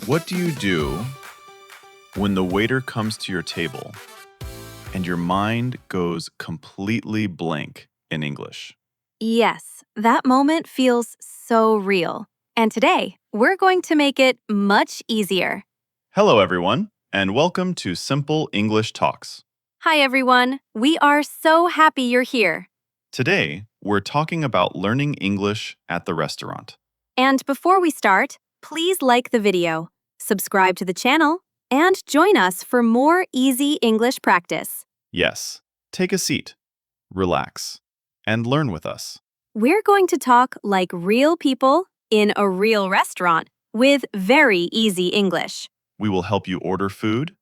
What do you do when the waiter comes to your table and your mind goes completely blank in English? Yes, that moment feels so real. And today, we're going to make it much easier. Hello, everyone, and welcome to Simple English Talks. Hi, everyone. We are so happy you're here. Today, we're talking about learning English at the restaurant. And before we start, please like the video, subscribe to the channel, and join us for more easy English practice. Yes, take a seat, relax, and learn with us. We're going to talk like real people in a real restaurant with very easy English. We will help you order food,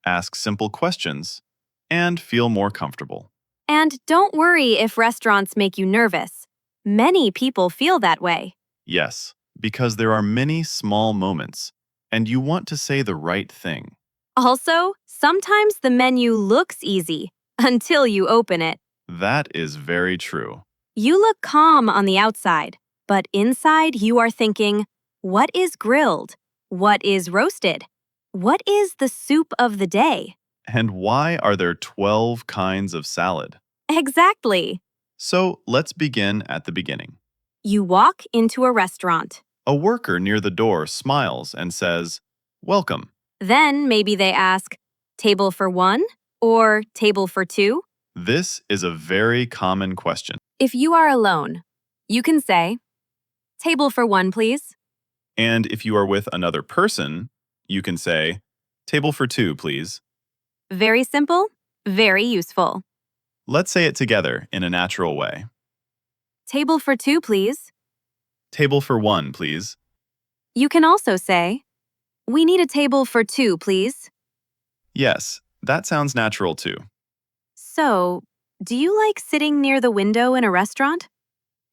ask simple questions, and feel more comfortable. And don't worry if restaurants make you nervous. Many people feel that way. Yes, because there are many small moments, and you want to say the right thing. Also, sometimes the menu looks easy until you open it. That is very true. You look calm on the outside, but inside you are thinking, what is grilled? What is roasted? What is the soup of the day? And why are there 12 kinds of salad? Exactly. So let's begin at the beginning. You walk into a restaurant. A worker near the door smiles and says, "Welcome." Then maybe they ask, table for one or table for two? This is a very common question. If you are alone, you can say, table for one, please. And if you are with another person, you can say, "Table for two, please." Very simple, very useful. Let's say it together in a natural way. Table for two, please. Table for one, please. You can also say, we need a table for two, please. Yes, that sounds natural too. So, do you like sitting near the window in a restaurant?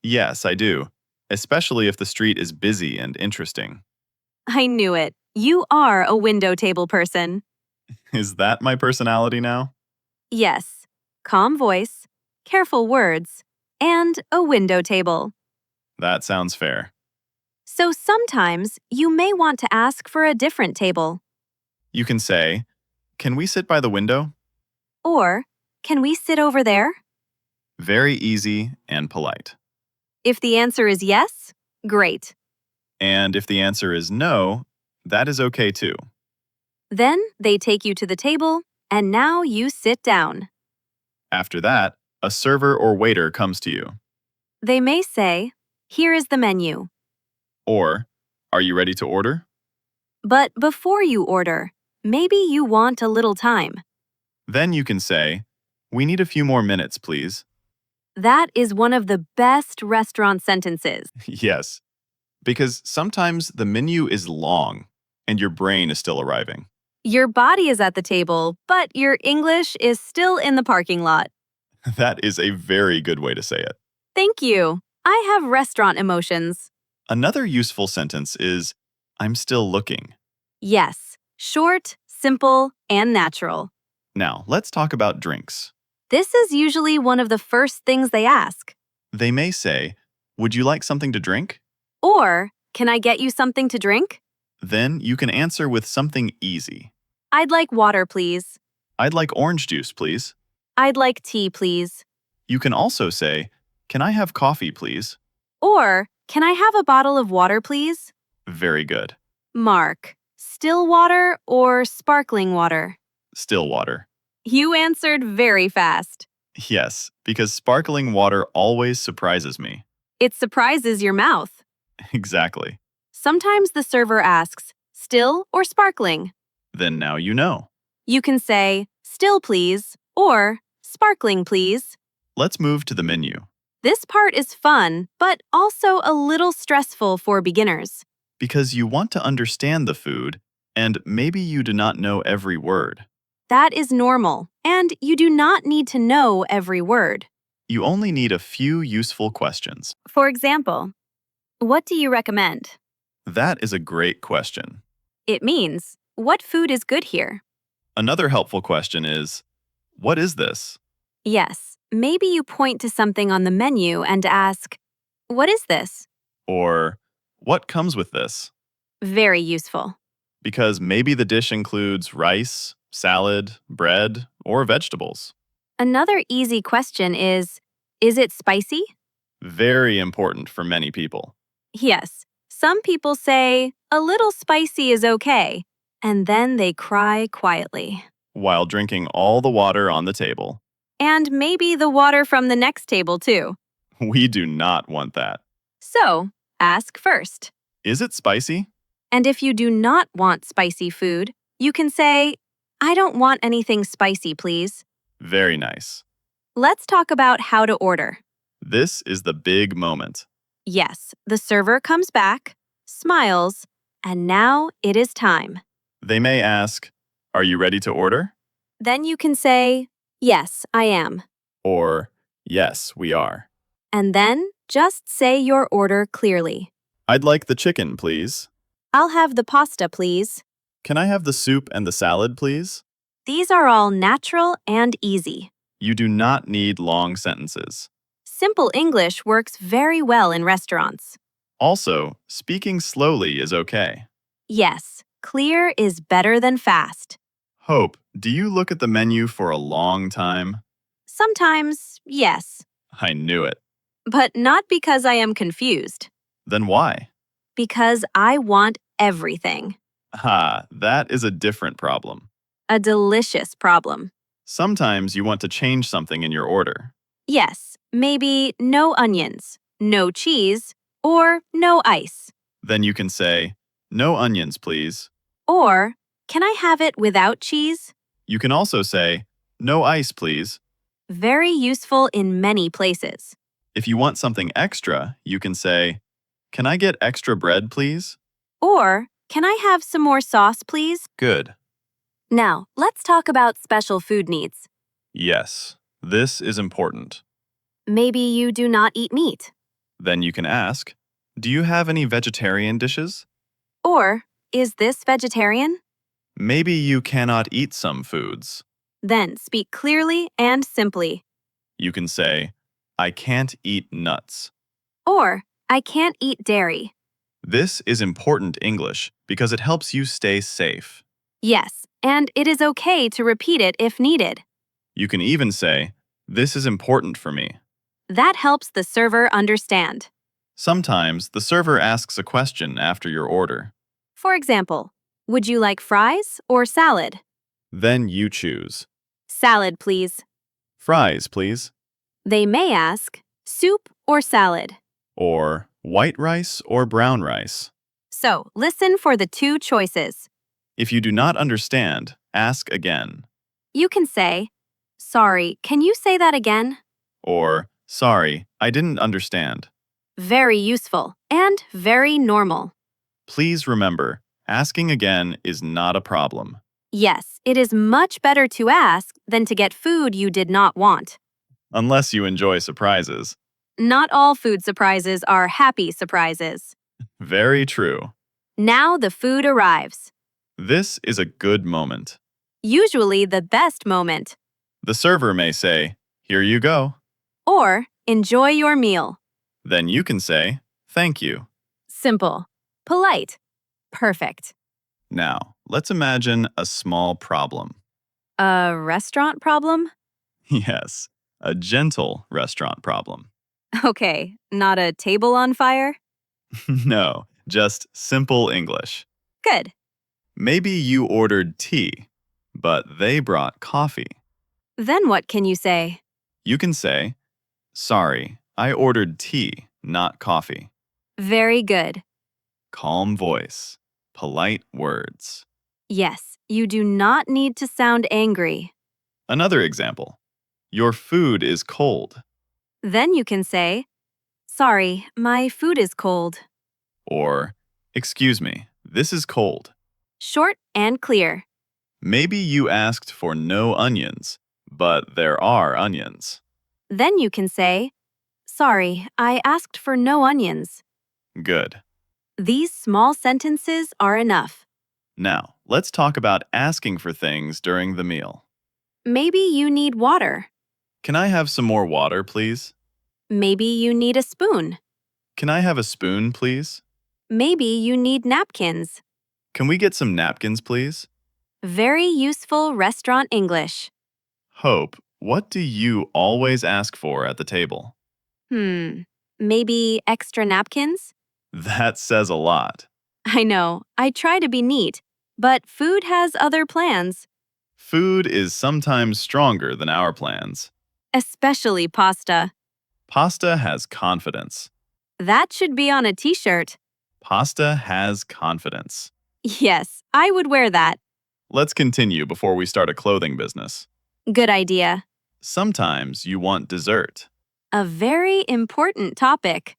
Yes, I do, especially if the street is busy and interesting. I knew it. You are a window table person. Is that my personality now? Yes, calm voice, careful words, and a window table. That sounds fair. So sometimes you may want to ask for a different table. You can say, "Can we sit by the window?" Or, can we sit over there? Very easy and polite. If the answer is yes, great. And if the answer is no, that is okay too. Then they take you to the table, and now you sit down. After that, a server or waiter comes to you. They may say, here is the menu. Or, "Are you ready to order?" But before you order, maybe you want a little time. Then you can say, "We need a few more minutes, please." That is one of the best restaurant sentences. Yes, because sometimes the menu is long and your brain is still arriving. Your body is at the table, but your English is still in the parking lot. That is a very good way to say it. Thank you. I have restaurant emotions. Another useful sentence is, "I'm still looking." Yes, short, simple, and natural. Now, let's talk about drinks. This is usually one of the first things they ask. They may say, "Would you like something to drink?" Or, can I get you something to drink? Then you can answer with something easy. I'd like water, please. "I'd like orange juice, please." I'd like tea, please. You can also say, "Can I have coffee, please?" Or, can I have a bottle of water, please? Very good. Mark, still water or sparkling water? Still water. You answered very fast. Yes, because sparkling water always surprises me. It surprises your mouth. Exactly. Sometimes the server asks, still or sparkling? Then now you know. You can say, still please, or sparkling please. Let's move to the menu. This part is fun, but also a little stressful for beginners. Because you want to understand the food, and maybe you do not know every word. That is normal, and you do not need to know every word. You only need a few useful questions. For example, what do you recommend? That is a great question. It means, what food is good here? Another helpful question is, "What is this?" Yes, maybe you point to something on the menu and ask, what is this? Or, "What comes with this?" Very useful. because maybe the dish includes rice, salad, bread, or vegetables. Another easy question is it spicy? Very important for many people. Yes. Some people say, a little spicy is okay, and then they cry quietly. While drinking all the water on the table, And maybe the water from the next table, too. we do not want that. So, ask first. Is it spicy? And if you do not want spicy food, you can say, I don't want anything spicy, please. Very nice. Let's talk about how to order. This is the big moment. Yes, the server comes back, smiles, and now it is time. They may ask, "Are you ready to order?" Then you can say, Yes, I am. Or, "Yes, we are." And then just say your order clearly. "I'd like the chicken, please." I'll have the pasta, please. "Can I have the soup and the salad, please?" These are all natural and easy. You do not need long sentences. Simple English works very well in restaurants. Also, speaking slowly is okay. Yes, clear is better than fast. Hope, do you look at the menu for a long time? Sometimes, yes, I knew it. but not because I am confused. Then why? Because I want everything. That is a different problem. A delicious problem. Sometimes you want to change something in your order. Yes, maybe no onions, no cheese, or no ice. Then you can say, "No onions, please." Or, can I have it without cheese? You can also say, "No ice, please." Very useful in many places. If you want something extra, you can say, "Can I get extra bread, please?" Or, can I have some more sauce, please? Good. Now, let's talk about special food needs. Yes, this is important. Maybe you do not eat meat. Then you can ask, "Do you have any vegetarian dishes?" Or, is this vegetarian? Maybe you cannot eat some foods. Then speak clearly and simply. You can say, "I can't eat nuts." Or, I can't eat dairy. This is important English because it helps you stay safe. Yes, and it is okay to repeat it if needed. You can even say, "This is important for me." That helps the server understand. Sometimes the server asks a question after your order. For example, would you like fries or salad? Then you choose. Salad, please. Fries, please. They may ask, soup or salad. Or white rice or brown rice. So, listen for the two choices. If you do not understand, ask again. You can say, Sorry, can you say that again? Or, "Sorry, I didn't understand." Very useful and very normal. Please remember, asking again is not a problem. Yes, it is much better to ask than to get food you did not want. Unless you enjoy surprises. Not all food surprises are happy surprises. Very true. Now the food arrives. This is a good moment. Usually the best moment. The server may say, "Here you go." Or, enjoy your meal. Then you can say, "Thank you." Simple. Polite. Perfect. Now, let's imagine a small problem. A restaurant problem? Yes, a gentle restaurant problem. Okay, not a table on fire? No, just simple English. Good. Maybe you ordered tea, but they brought coffee. Then what can you say? You can say, "Sorry, I ordered tea, not coffee." Very good. Calm voice, polite words. Yes, you do not need to sound angry. Another example, "Your food is cold." Then you can say, Sorry, my food is cold. Or, "Excuse me, this is cold." Short and clear. Maybe you asked for no onions, but there are onions. Then you can say, Sorry, I asked for no onions. Good. These small sentences are enough. Now, let's talk about asking for things during the meal. Maybe you need water. "Can I have some more water, please?" Maybe you need a spoon. "Can I have a spoon, please?" Maybe you need napkins. Can we get some napkins, please? Very useful restaurant English. Hope, what do you always ask for at the table? Hmm, maybe extra napkins? That says a lot. I know, I try to be neat, but food has other plans, Food is sometimes stronger than our plans. especially pasta. Pasta has confidence. That should be on a t-shirt. Pasta has confidence. Yes, I would wear that. Let's continue before we start a clothing business. Good idea. Sometimes you want dessert. A very important topic.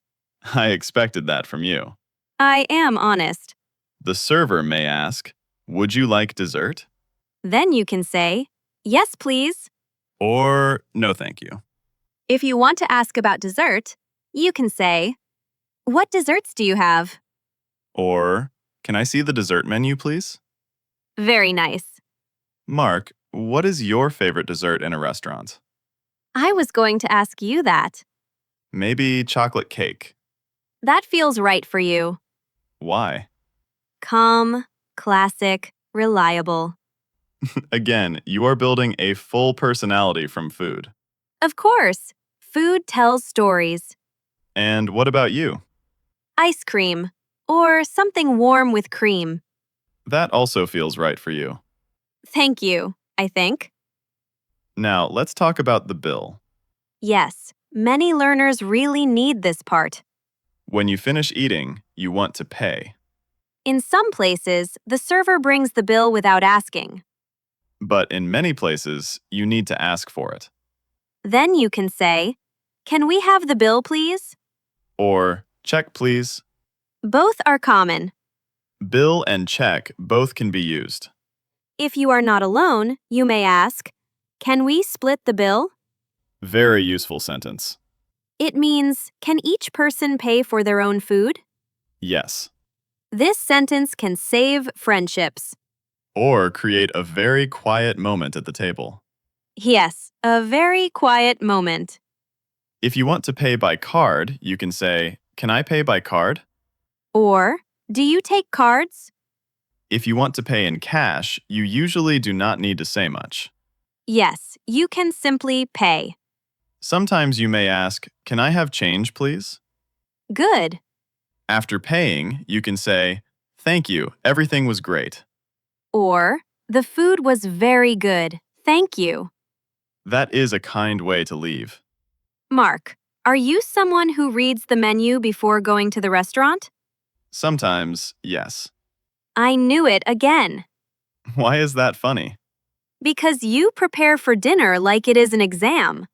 I expected that from you. I am honest. The server may ask, "Would you like dessert?" Then you can say, yes, please. Or, "No, thank you." If you want to ask about dessert, you can say, what desserts do you have? Or, "Can I see the dessert menu, please?" Very nice. Mark, what is your favorite dessert in a restaurant? I was going to ask you that. Maybe chocolate cake. That feels right for you. Why? Calm, classic, reliable. Again, you are building a full personality from food. Of course, food tells stories. And what about you? Ice cream, or something warm with cream. That also feels right for you. Thank you, I think. Now, let's talk about the bill. Yes, many learners really need this part. When you finish eating, you want to pay. In some places, the server brings the bill without asking. But in many places, you need to ask for it. Then you can say, can we have the bill, please? Or, "Check, please." Both are common. Bill and check both can be used. If you are not alone, you may ask, can we split the bill? Very useful sentence. It means, can each person pay for their own food? Yes. This sentence can save friendships. Or create a very quiet moment at the table. Yes, a very quiet moment. If you want to pay by card, you can say, "Can I pay by card?" Or, do you take cards? If you want to pay in cash, you usually do not need to say much. Yes, you can simply pay. Sometimes you may ask, "Can I have change, please?" Good. After paying, you can say, "Thank you, everything was great." Or, the food was very good. Thank you. That is a kind way to leave. Mark, are you someone who reads the menu before going to the restaurant? Sometimes, yes. I knew it again. Why is that funny? Because you prepare for dinner like it is an exam.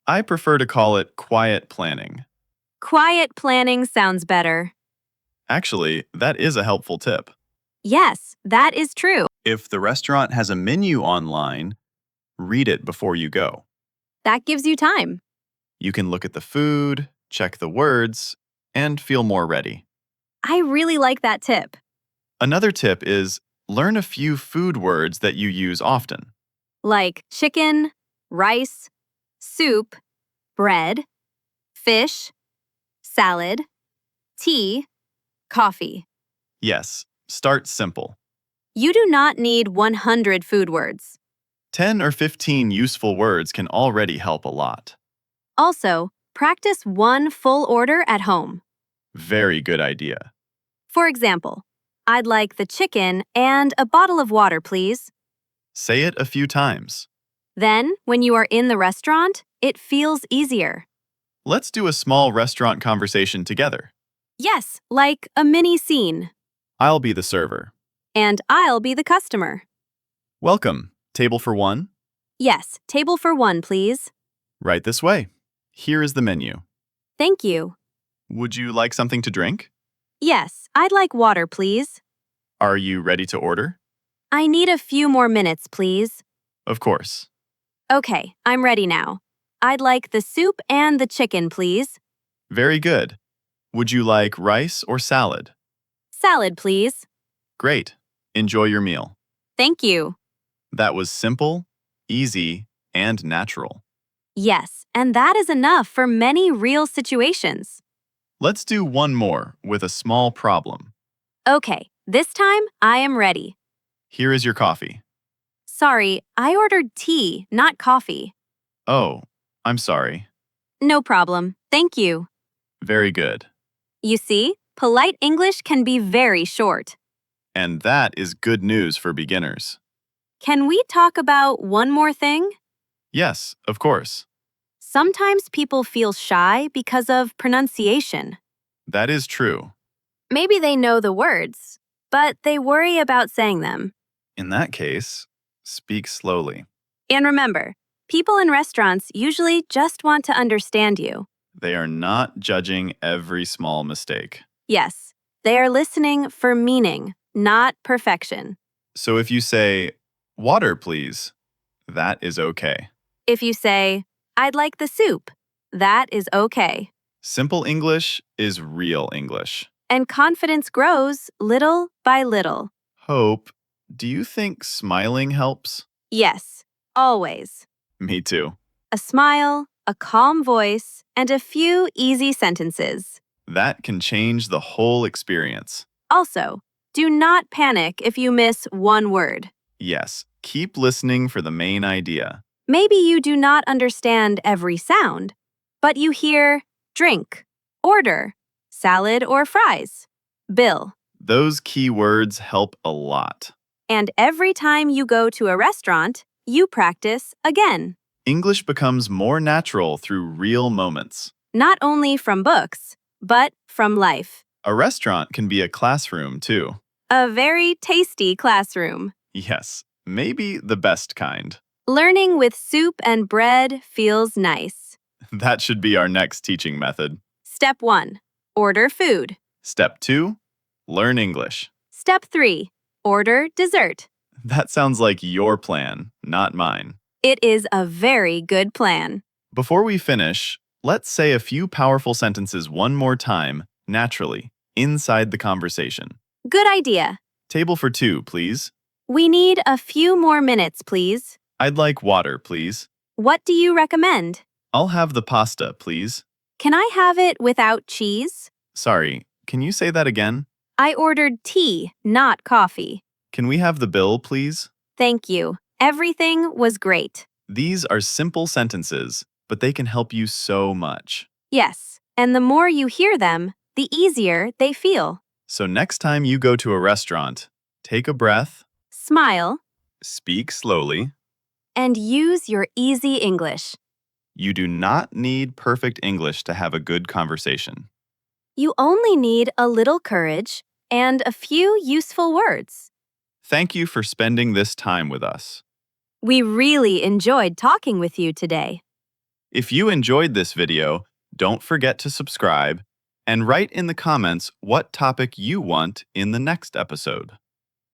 I prefer to call it quiet planning. Quiet planning sounds better. Actually, that is a helpful tip. Yes, that is true. If the restaurant has a menu online, read it before you go. That gives you time. You can look at the food, check the words, and feel more ready. I really like that tip. Another tip is learn a few food words that you use often. Like chicken, rice, soup, bread, fish, salad, tea, coffee. Yes, start simple. You do not need 100 food words. 10 or 15 useful words can already help a lot. Also, practice one full order at home. Very good idea. For example, I'd like the chicken and a bottle of water, please. Say it a few times. Then, when you are in the restaurant, it feels easier. Let's do a small restaurant conversation together. Yes, like a mini scene. I'll be the server. And I'll be the customer. Welcome. Table for one? Yes, table for one, please. Right this way. Here is the menu. Thank you. Would you like something to drink? Yes, I'd like water, please. Are you ready to order? I need a few more minutes, please. Of course. Okay, I'm ready now. I'd like the soup and the chicken, please. Very good. Would you like rice or salad? Salad, please. Great. Enjoy your meal. Thank you. That was simple, easy, and natural. Yes, and that is enough for many real situations. Let's do one more with a small problem. Okay, This time, I am ready. Here is your coffee. Sorry, I ordered tea, not coffee. Oh, I'm sorry. No problem. Thank you. Very good. You see, polite English can be very short. And that is good news for beginners. Can we talk about one more thing? Yes, of course. Sometimes people feel shy because of pronunciation. That is true. Maybe they know the words, but they worry about saying them. In that case, speak slowly. And remember, people in restaurants usually just want to understand you. They are not judging every small mistake. Yes, they are listening for meaning, not perfection. So if you say, water, please, that is okay. If you say, I'd like the soup, that is okay. Simple English is real English. And confidence grows little by little. Hope, do you think smiling helps? Yes, always. Me too. A smile, a calm voice, and a few easy sentences. That can change the whole experience. Also, do not panic if you miss one word. Yes, keep listening for the main idea. Maybe you do not understand every sound, but you hear drink, order, salad or fries, bill. Those key words help a lot. And every time you go to a restaurant, you practice again. English becomes more natural through real moments. Not only from books, but from life. A restaurant can be a classroom, too. A very tasty classroom. Yes, maybe the best kind. Learning with soup and bread feels nice. That should be our next teaching method. Step 1. Order food. Step 2, learn English. Step 3. Order dessert. That sounds like your plan, not mine. It is a very good plan. Before we finish, let's say a few powerful sentences one more time, naturally, inside the conversation. Good idea. Table for 2, please. We need a few more minutes, please. I'd like water, please. What do you recommend? I'll have the pasta, please. Can I have it without cheese? Sorry, can you say that again? I ordered tea, not coffee. Can we have the bill, please? Thank you. Everything was great. These are simple sentences, but they can help you so much. Yes, and the more you hear them, the easier they feel. So next time you go to a restaurant, take a breath, Smile, speak slowly. and use your easy English. You do not need perfect English to have a good conversation. You only need a little courage and a few useful words. Thank you for spending this time with us. We really enjoyed talking with you today. If you enjoyed this video, don't forget to subscribe and write in the comments what topic you want in the next episode.